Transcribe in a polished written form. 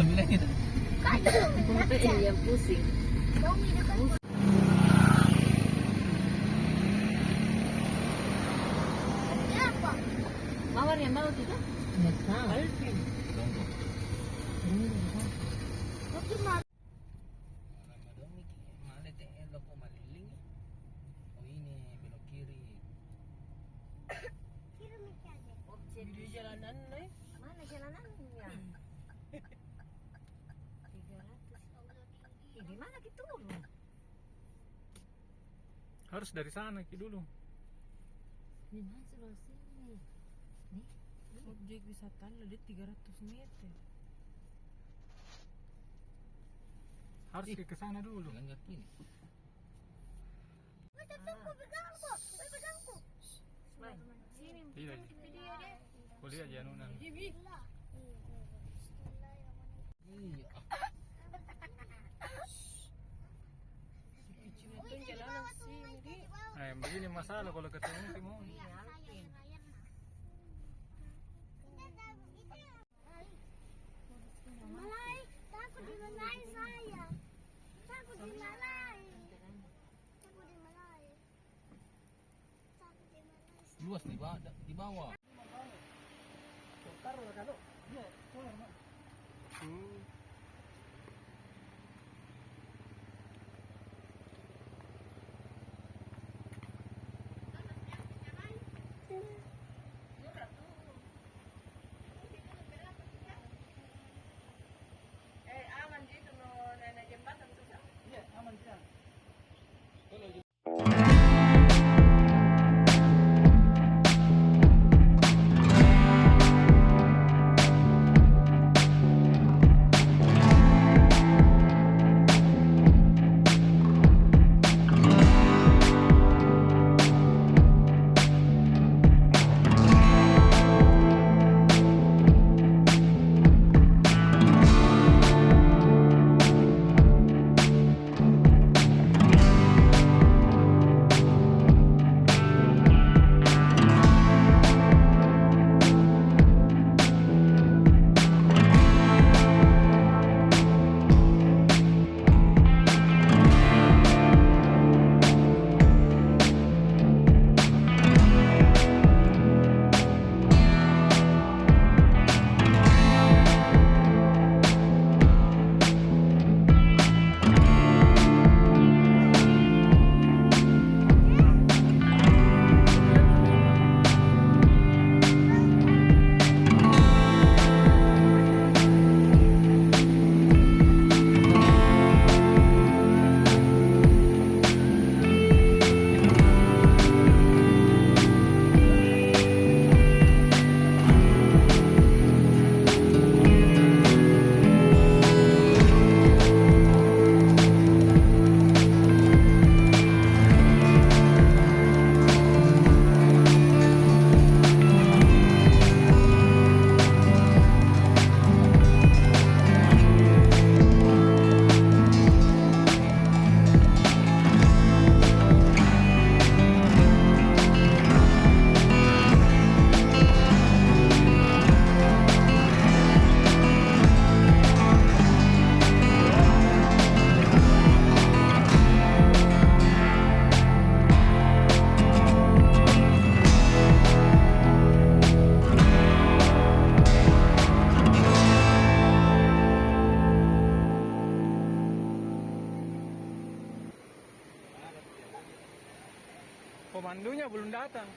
bilang itu. Yang pusing. Mawar yang mau tidak? Nggak tahu. Tunggu. Oh ini belok kiri. Di jalanan nih. Mana jalanannya? 300. Di mana kita turun? Harus dari sana Ki dulu. Di mana sebelah sini? Nih. Objek wisata ada 300 meter. Harus ke sana dulu. Bilang nggak kiri. Sini. Tidak. Video deh. Kuliah aja nunan. Iya. Itu jalanan sini di. Nah, yang begini masalah kalau ketemu Timo. Malay, takut dimarahin saya. Takut dimarahin. Takut dimarahin. Takut dimarahin. Luas di bawah. Di bawah. Aman gitu no nenek jembatan tuh. Iya, aman dia. Komandonya belum datang.